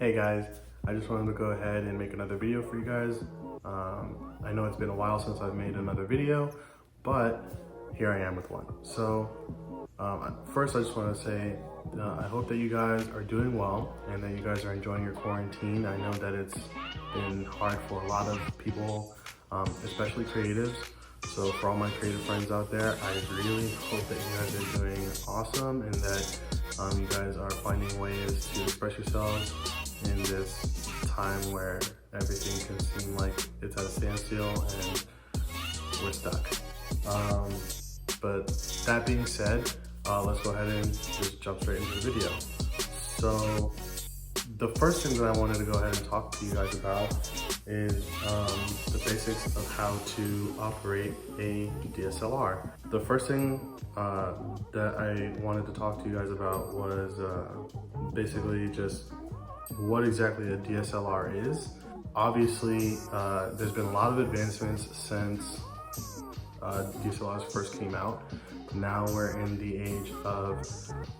Hey guys, I just wanted to go ahead and make another video for you guys. I know it's been a while since I've made another video, but here I am with one. So first I just want to say I hope that you guys are doing well and that you guys are enjoying your quarantine. I know that it's been hard for a lot of people, especially creatives. So for all my creative friends out there, I really hope that you guys are doing awesome and that you guys are finding ways to express yourselves in this time where everything can seem like it's at a standstill and we're stuck. But that being said, let's go ahead and just jump straight into the video. So the first thing that I wanted to go ahead and talk to you guys about is the basics of how to operate a DSLR. The first thing that I wanted to talk to you guys about was basically just what exactly a DSLR is. Obviously, there's been a lot of advancements since DSLRs first came out. Now we're in the age of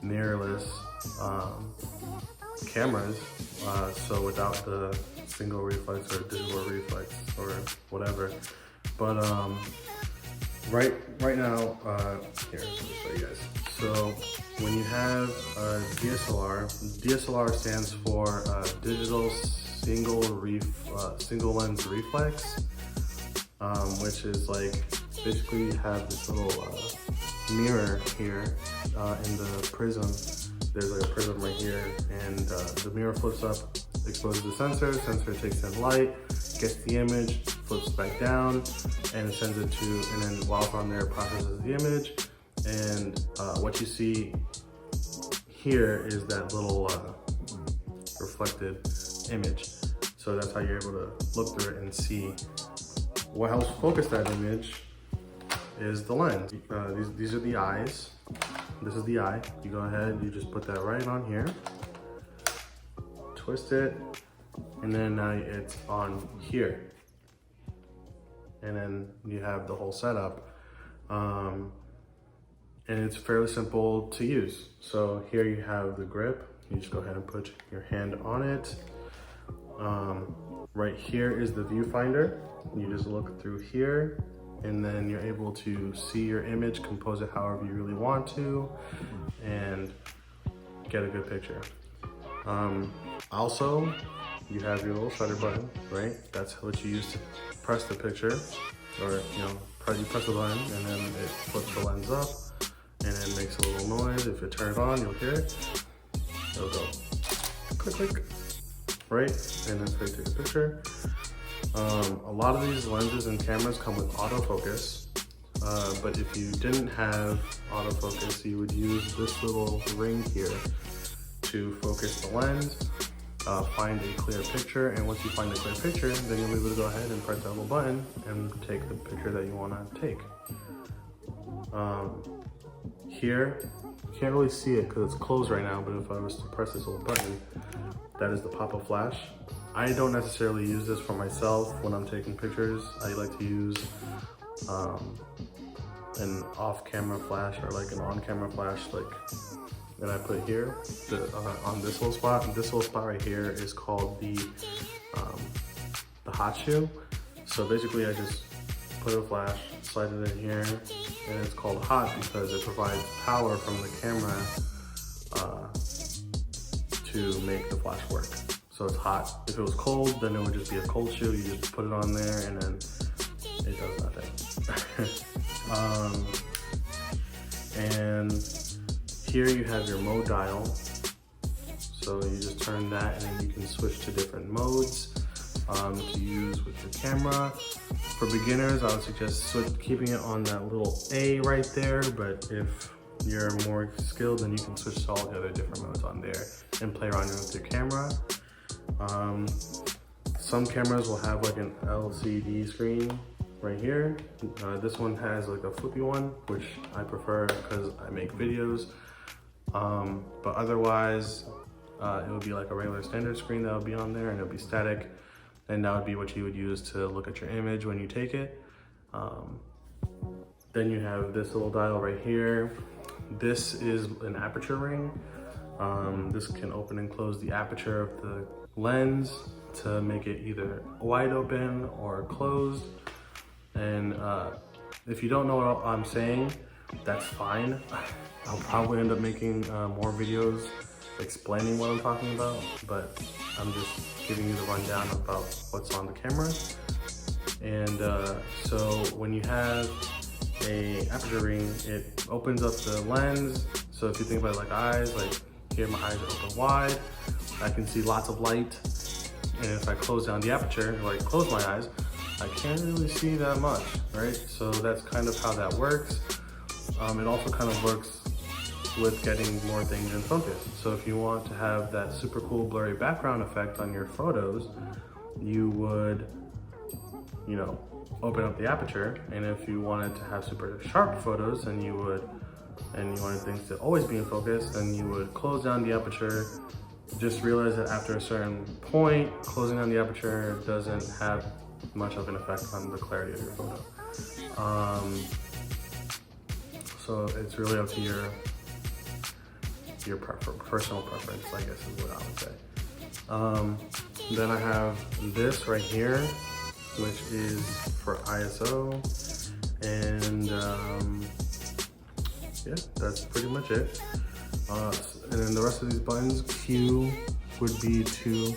mirrorless cameras, so without the single reflex or digital reflex or whatever. But right now, here, let me show you guys. So when you have a DSLR stands for digital single lens reflex, which is like basically you have this little mirror here in the prism. There's like a prism right here, and the mirror flips up, exposes the sensor takes in light, gets the image, flips back down, and sends it to, and then while it's on there, processes the image. And what you see here is that little reflected image. So that's how you're able to look through it and see. What helps focus that image is the lens. These are the eyes. This is the eye. You go ahead, you just put that right on here, twist it, and then now it's on here. And then you have the whole setup. And it's fairly simple to use. So here you have the grip. You just go ahead and put your hand on it. Right here is the viewfinder. You just look through here, and then you're able to see your image, compose it however you really want to, and get a good picture. Also, you have your little shutter button, right? That's what you use to press the picture, or you press the button and then it flips the lens up and then makes a little noise. If it turns on, you'll hear it. It'll go click, click, right? And then so you take a picture. A lot of these lenses and cameras come with autofocus, but if you didn't have autofocus, you would use this little ring here to focus the lens, find a clear picture, and once you find a clear picture, then you'll be able to go ahead and press that little button and take the picture that you want to take. Here, you can't really see it because it's closed right now, but if I was to press this little button, that is the pop-up flash. I don't necessarily use this for myself when I'm taking pictures. I like to use an off-camera flash or like an on-camera flash, like that I put here on this little spot. And this little spot right here is called the hot shoe. So basically I just put a flash, slide it in here, and it's called hot because it provides power from the camera to make the flash work. So it's hot. If it was cold, then it would just be a cold shoe. You just put it on there and then it does nothing. And here you have your mode dial. So you just turn that and then you can switch to different modes to use with your camera. For beginners, I would suggest keeping it on that little A right there, but if you're more skilled, then you can switch to all the other different modes on there and play around with your camera. Some cameras will have like an LCD screen right here. This one has like a flippy one, which I prefer because I make videos. But otherwise, it would be like a regular standard screen that would be on there, and it would be static. And that would be what you would use to look at your image when you take it. Then you have this little dial right here. This is an aperture ring. This can open and close the aperture of the lens to make it either wide open or closed. And if you don't know what I'm saying, that's fine. I'll probably end up making more videos explaining what I'm talking about, but I'm just giving you the rundown about what's on the camera. And so when you have a aperture ring, it opens up the lens. So if you think about it like eyes, like here my eyes are open wide, I can see lots of light. And if I close down the aperture, or like close my eyes, I can't really see that much, right? So that's kind of how that works. It also kind of works with getting more things in focus. So if you want to have that super cool blurry background effect on your photos, you would, you know, open up the aperture. And if you wanted to have super sharp photos, then you would, and you wanted things to always be in focus, then you would close down the aperture. Just realize that after a certain point, closing down the aperture doesn't have much of an effect on the clarity of your photo. So it's really up to your personal preference, I guess is what I would say. Then I have this right here, which is for ISO, and yeah, that's pretty much it. And then the rest of these buttons, Q would be to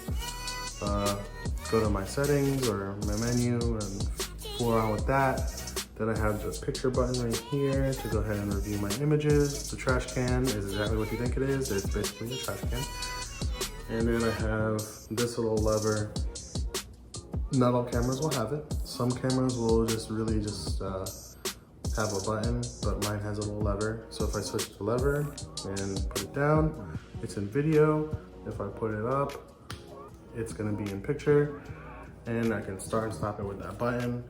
go to my settings or my menu and fool around with that. Then I have the picture button right here to go ahead and review my images. The trash can is exactly what you think it is. It's basically a trash can. And then I have this little lever. Not all cameras will have it. Some cameras will just really just have a button, but mine has a little lever. So if I switch the lever and put it down, it's in video. If I put it up, it's gonna be in picture. And I can start and stop it with that button.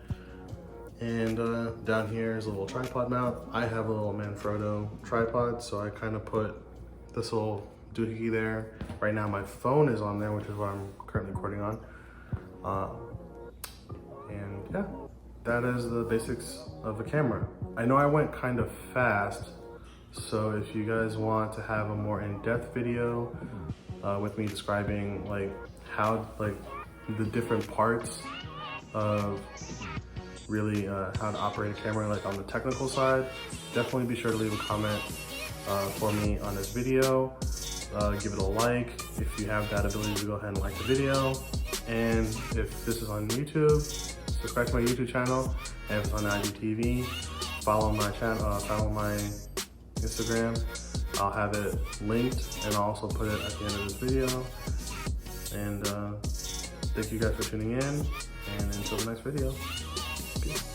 And down here is a little tripod mount. I have a little Manfrotto tripod, so I kind of put this little doohickey there. Right now my phone is on there, which is what I'm currently recording on. And yeah, that is the basics of the camera. I know I went kind of fast, so if you guys want to have a more in-depth video with me describing like how, like the different parts of really how to operate a camera, like on the technical side, definitely be sure to leave a comment for me on this video. Give it a like if you have that ability to go ahead and like the video. And if this is on YouTube, subscribe to my YouTube channel. And if it's on IGTV, follow my channel, follow my Instagram. I'll have it linked, and I'll also put it at the end of this video. And thank you guys for tuning in, and until the next video, peace.